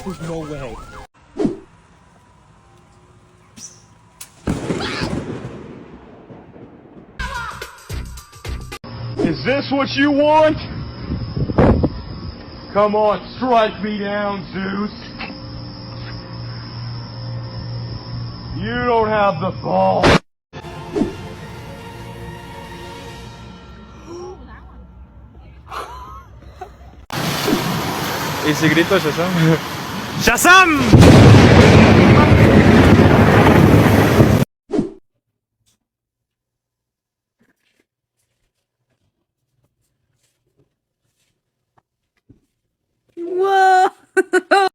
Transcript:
There's no way. Is this what you want? Come on, strike me down, Zeus. You don't have the ball. Ese grito Shazam. ¡Shazam! Whoa!